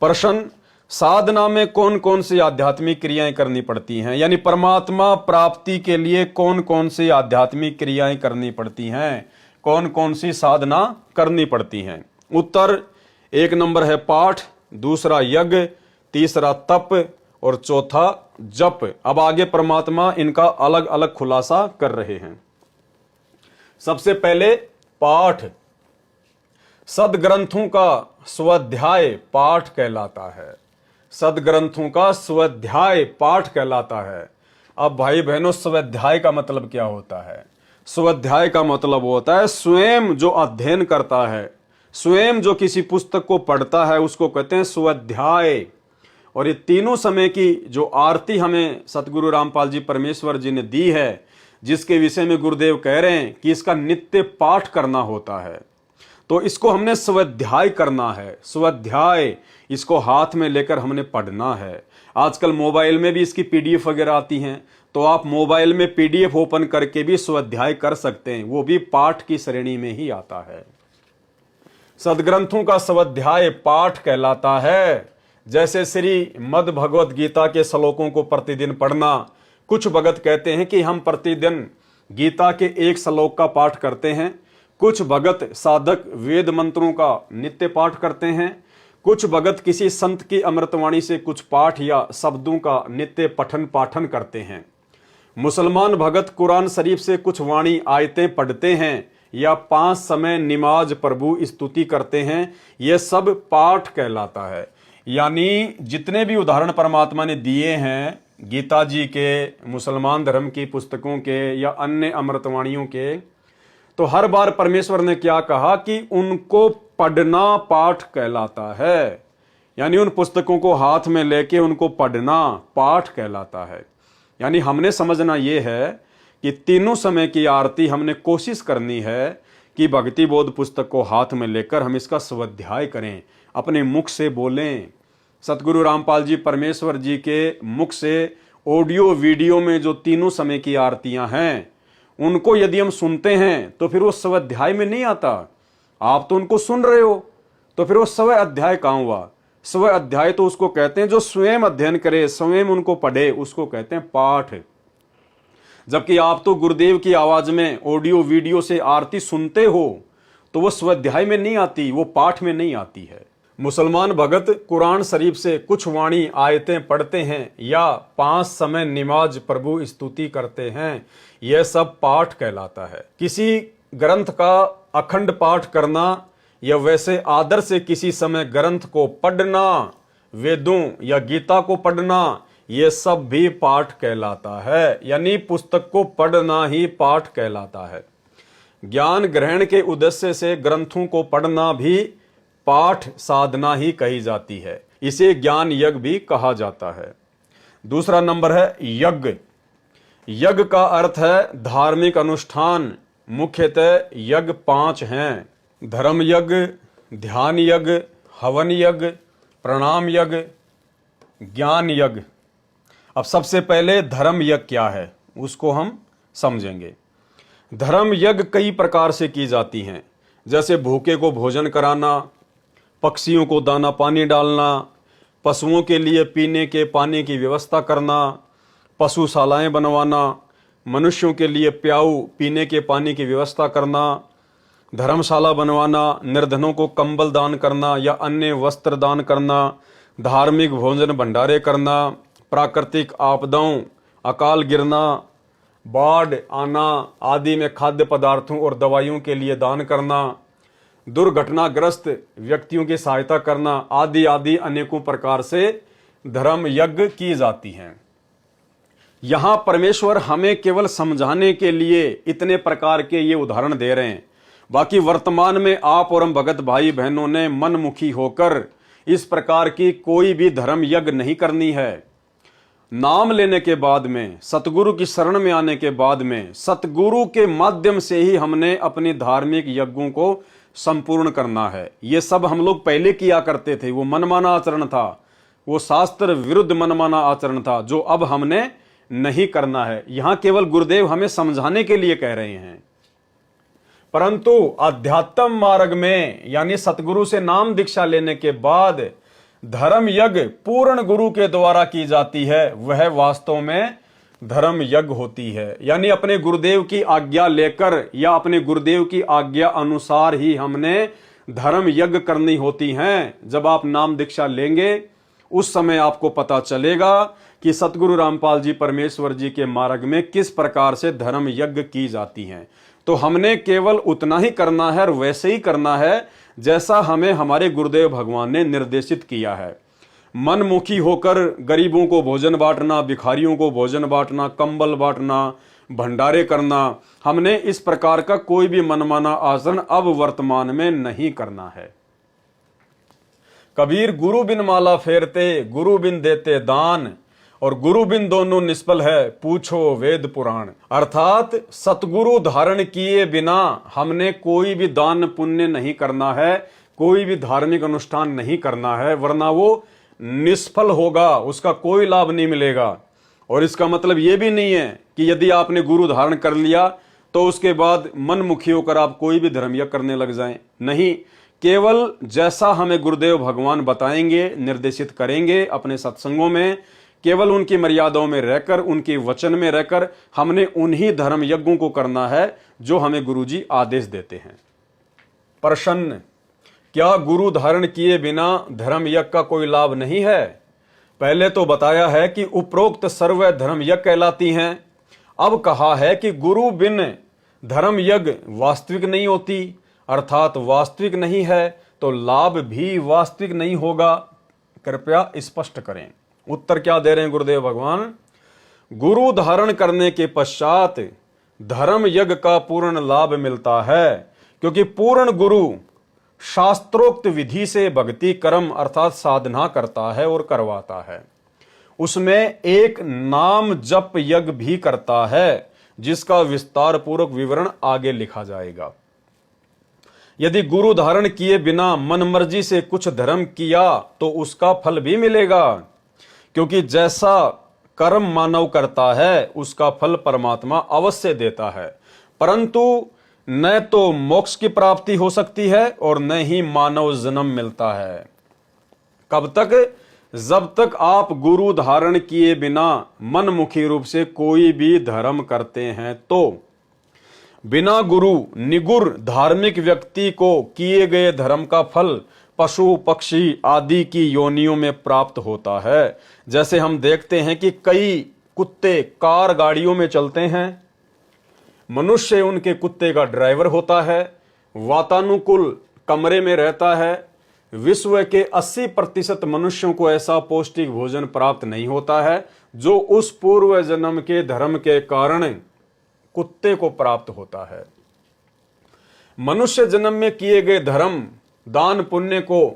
प्रश्न, साधना में कौन कौन सी आध्यात्मिक क्रियाएं करनी पड़ती हैं, यानी परमात्मा प्राप्ति के लिए कौन कौन सी आध्यात्मिक क्रियाएं करनी पड़ती हैं, कौन कौन सी साधना करनी पड़ती हैं। उत्तर, 1 नंबर है पाठ, दूसरा यज्ञ, तीसरा तप और चौथा जप। अब आगे परमात्मा इनका अलग अलग खुलासा कर रहे हैं। सबसे पहले पाठ। सदग्रंथों का स्वाध्याय पाठ कहलाता है। सदग्रंथों का स्वाध्याय पाठ कहलाता है। अब भाई बहनों, स्वाध्याय का मतलब क्या होता है? स्वाध्याय का मतलब होता है स्वयं जो अध्ययन करता है, स्वयं जो किसी पुस्तक को पढ़ता है, उसको कहते हैं स्वाध्याय। और ये तीनों समय की जो आरती हमें सतगुरु रामपाल जी परमेश्वर जी ने दी है, जिसके विषय में गुरुदेव कह रहे हैं कि इसका नित्य पाठ करना होता है, तो इसको हमने स्वाध्याय करना है। स्वाध्याय, इसको हाथ में लेकर हमने पढ़ना है। आजकल मोबाइल में भी इसकी पीडीएफ वगैरह आती हैं, तो आप मोबाइल में पीडीएफ ओपन करके भी स्वाध्याय कर सकते हैं, वो भी पाठ की श्रेणी में ही आता है। सदग्रंथों का स्वाध्याय पाठ कहलाता है। जैसे श्री मद् भगवत गीता के श्लोकों को प्रतिदिन पढ़ना। कुछ भगत कहते हैं कि हम प्रतिदिन गीता के 1 श्लोक का पाठ करते हैं, कुछ भगत साधक वेद मंत्रों का नित्य पाठ करते हैं, कुछ भगत किसी संत की अमृतवाणी से कुछ पाठ या शब्दों का नित्य पठन पाठन करते हैं। मुसलमान भगत कुरान शरीफ से कुछ वाणी आयतें पढ़ते हैं या 5 समय निमाज प्रभु स्तुति करते हैं। यह सब पाठ कहलाता है। यानी जितने भी उदाहरण परमात्मा ने दिए हैं गीता जी के, मुसलमान धर्म की पुस्तकों के या अन्य अमृतवाणियों के, तो हर बार परमेश्वर ने क्या कहा कि उनको पढ़ना पाठ कहलाता है। यानी उन पुस्तकों को हाथ में लेके उनको पढ़ना पाठ कहलाता है। यानी हमने समझना यह है कि तीनों समय की आरती हमने कोशिश करनी है कि भक्ति बोध पुस्तक को हाथ में लेकर हम इसका स्वाध्याय करें, अपने मुख से बोलें। सतगुरु रामपाल जी परमेश्वर जी के मुख से ऑडियो वीडियो में जो तीनों समय की आरतियां हैं, उनको यदि हम सुनते हैं तो फिर वो स्वाध्याय में नहीं आता। आप तो उनको सुन रहे हो, तो फिर वो स्व अध्याय कहाँ हुआ? स्व अध्याय तो उसको कहते हैं जो स्वयं अध्ययन करे, स्वयं उनको पढ़े, उसको कहते हैं पाठ। जबकि आप तो गुरुदेव की आवाज में ऑडियो वीडियो से आरती सुनते हो, तो वो स्वाध्याय में नहीं आती, वो पाठ में नहीं आती है। मुसलमान भगत कुरान शरीफ से कुछ वाणी आयतें पढ़ते हैं या 5 समय निमाज प्रभु स्तुति करते हैं, यह सब पाठ कहलाता है। किसी ग्रंथ का अखंड पाठ करना या वैसे आदर से किसी समय ग्रंथ को पढ़ना, वेदों या गीता को पढ़ना, यह सब भी पाठ कहलाता है। यानी पुस्तक को पढ़ना ही पाठ कहलाता है। ज्ञान ग्रहण के उद्देश्य से ग्रंथों को पढ़ना भी पाठ साधना ही कही जाती है। इसे ज्ञान यज्ञ भी कहा जाता है। दूसरा नंबर है यज्ञ। यज्ञ का अर्थ है धार्मिक अनुष्ठान। मुख्यतः यज्ञ 5 हैं: धर्म यज्ञ, ध्यान यज्ञ, हवन यज्ञ, प्रणाम यज्ञ, ज्ञान यज्ञ। अब सबसे पहले धर्म यज्ञ क्या है उसको हम समझेंगे। धर्म यज्ञ कई प्रकार से की जाती हैं, जैसे भूखे को भोजन कराना, पक्षियों को दाना पानी डालना, पशुओं के लिए पीने के पानी की व्यवस्था करना, पशुशालाएं बनवाना, मनुष्यों के लिए प्याऊ पीने के पानी की व्यवस्था करना, धर्मशाला बनवाना, निर्धनों को कंबल दान करना या अन्य वस्त्र दान करना, धार्मिक भोजन भंडारे करना, प्राकृतिक आपदाओं, अकाल गिरना, बाढ़ आना आदि में खाद्य पदार्थों और दवाइयों के लिए दान करना, दुर्घटनाग्रस्त व्यक्तियों की सहायता करना, आदि आदि अनेकों प्रकार से धर्म यज्ञ की जाती हैं। यहां परमेश्वर हमें केवल समझाने के लिए इतने प्रकार के ये उदाहरण दे रहे हैं। बाकी वर्तमान में आप और हम भगत भाई बहनों ने मनमुखी होकर इस प्रकार की कोई भी धर्म यज्ञ नहीं करनी है। नाम लेने के बाद में, सतगुरु की शरण में आने के बाद में, सतगुरु के माध्यम से ही हमने अपने धार्मिक यज्ञों को संपूर्ण करना है। ये सब हम लोग पहले किया करते थे, वो मनमाना आचरण था, वो शास्त्र विरुद्ध मनमाना आचरण था, जो अब हमने नहीं करना है। यहां केवल गुरुदेव हमें समझाने के लिए कह रहे हैं। परंतु अध्यात्म मार्ग में, यानी सतगुरु से नाम दीक्षा लेने के बाद धर्म यज्ञ पूर्ण गुरु के द्वारा की जाती है, वह वास्तव में धर्म यज्ञ होती है। यानी अपने गुरुदेव की आज्ञा लेकर या अपने गुरुदेव की आज्ञा अनुसार ही हमने धर्म यज्ञ करनी होती हैं। जब आप नाम दीक्षा लेंगे उस समय आपको पता चलेगा कि सतगुरु रामपाल जी परमेश्वर जी के मार्ग में किस प्रकार से धर्म यज्ञ की जाती हैं। तो हमने केवल उतना ही करना है और वैसे ही करना है जैसा हमें हमारे गुरुदेव भगवान ने निर्देशित किया है। मनमुखी होकर गरीबों को भोजन बांटना, भिखारियों को भोजन बांटना, कंबल बांटना, भंडारे करना, हमने इस प्रकार का कोई भी मनमाना आचरण अब वर्तमान में नहीं करना है। कबीर गुरु बिन माला फेरते, गुरु बिन देते दान, और गुरु बिन दोनों निष्फल है, पूछो वेद पुराण। अर्थात सतगुरु धारण किए बिना हमने कोई भी दान पुण्य नहीं करना है, कोई भी धार्मिक अनुष्ठान नहीं करना है, वरना वो निष्फल होगा, उसका कोई लाभ नहीं मिलेगा। और इसका मतलब ये भी नहीं है कि यदि आपने गुरु धारण कर लिया तो उसके बाद मनमुखी होकर आप कोई भी धर्म यज्ञ करने लग जाएं। नहीं, केवल जैसा हमें गुरुदेव भगवान बताएंगे, निर्देशित करेंगे अपने सत्संगों में, केवल उनकी मर्यादाओं में रहकर, उनके वचन में रहकर हमने उन्हीं धर्म यज्ञों को करना है जो हमें गुरुजी आदेश देते हैं। प्रश्न, क्या गुरु धारण किए बिना धर्म यज्ञ का कोई लाभ नहीं है? पहले तो बताया है कि उपरोक्त सर्व धर्म यज्ञ कहलाती हैं। अब कहा है कि गुरु बिन धर्म यज्ञ वास्तविक नहीं होती, अर्थात वास्तविक नहीं है तो लाभ भी वास्तविक नहीं होगा। कृपया स्पष्ट करें। उत्तर क्या दे रहे हैं गुरुदेव भगवान? गुरु धारण करने के पश्चात धर्म यज्ञ का पूर्ण लाभ मिलता है, क्योंकि पूर्ण गुरु शास्त्रोक्त विधि से भक्ति कर्म अर्थात साधना करता है और करवाता है। उसमें एक नाम जप यज्ञ भी करता है, जिसका विस्तार पूर्वक विवरण आगे लिखा जाएगा। यदि गुरु धारण किए बिना मन मर्जी से कुछ धर्म किया तो उसका फल भी मिलेगा, क्योंकि जैसा कर्म मानव करता है उसका फल परमात्मा अवश्य देता है, परंतु न तो मोक्ष की प्राप्ति हो सकती है और न ही मानव जन्म मिलता है। कब तक? जब तक आप गुरु धारण किए बिना मनमुखी रूप से कोई भी धर्म करते हैं तो बिना गुरु निगुर धार्मिक व्यक्ति को किए गए धर्म का फल पशु पक्षी आदि की योनियों में प्राप्त होता है। जैसे हम देखते हैं कि कई कुत्ते कार गाड़ियों में चलते हैं, मनुष्य उनके कुत्ते का ड्राइवर होता है, वातानुकूल कमरे में रहता है। विश्व के 80% मनुष्यों को ऐसा पौष्टिक भोजन प्राप्त नहीं होता है जो उस पूर्व जन्म के धर्म के कारण कुत्ते को प्राप्त होता है। मनुष्य जन्म में किए गए धर्म दान पुण्य को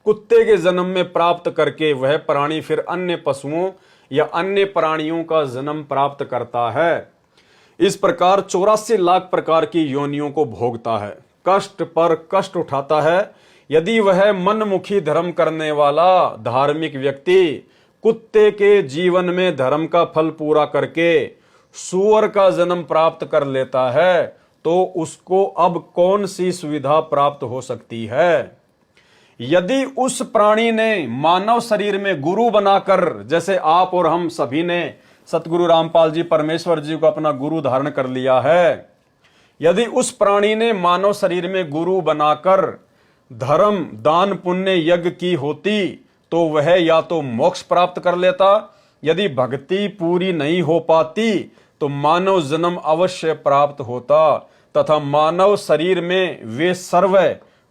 कुत्ते के जन्म में प्राप्त करके वह प्राणी फिर अन्य पशुओं या अन्य प्राणियों का जन्म प्राप्त करता है। इस प्रकार 84 लाख प्रकार की योनियों को भोगता है, कष्ट पर कष्ट उठाता है। यदि वह मनमुखी धर्म करने वाला धार्मिक व्यक्ति कुत्ते के जीवन में धर्म का फल पूरा करके सूअर का जन्म प्राप्त कर लेता है तो उसको अब कौन सी सुविधा प्राप्त हो सकती है? यदि उस प्राणी ने मानव शरीर में गुरु बनाकर, जैसे आप और हम सभी ने सतगुरु रामपाल जी परमेश्वर जी को अपना गुरु धारण कर लिया है, यदि उस प्राणी ने मानव शरीर में गुरु बनाकर धर्म दान पुण्य यज्ञ की होती तो वह या तो मोक्ष प्राप्त कर लेता, यदि भक्ति पूरी नहीं हो पाती तो मानव जन्म अवश्य प्राप्त होता तथा मानव शरीर में वे सर्व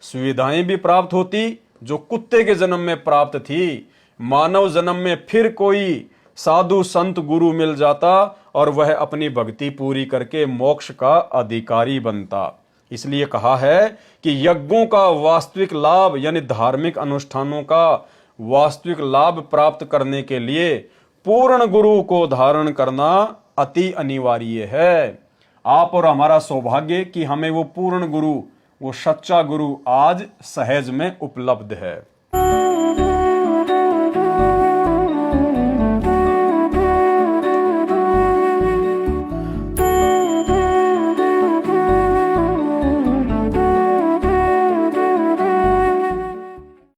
सुविधाएं भी प्राप्त होती जो कुत्ते के जन्म में प्राप्त थी। मानव जन्म में फिर कोई साधु संत गुरु मिल जाता और वह अपनी भक्ति पूरी करके मोक्ष का अधिकारी बनता। इसलिए कहा है कि यज्ञों का वास्तविक लाभ यानी धार्मिक अनुष्ठानों का वास्तविक लाभ प्राप्त करने के लिए पूर्ण गुरु को धारण करना अति अनिवार्य है। आप और हमारा सौभाग्य कि हमें वो पूर्ण गुरु, वो सच्चा गुरु आज सहज में उपलब्ध है।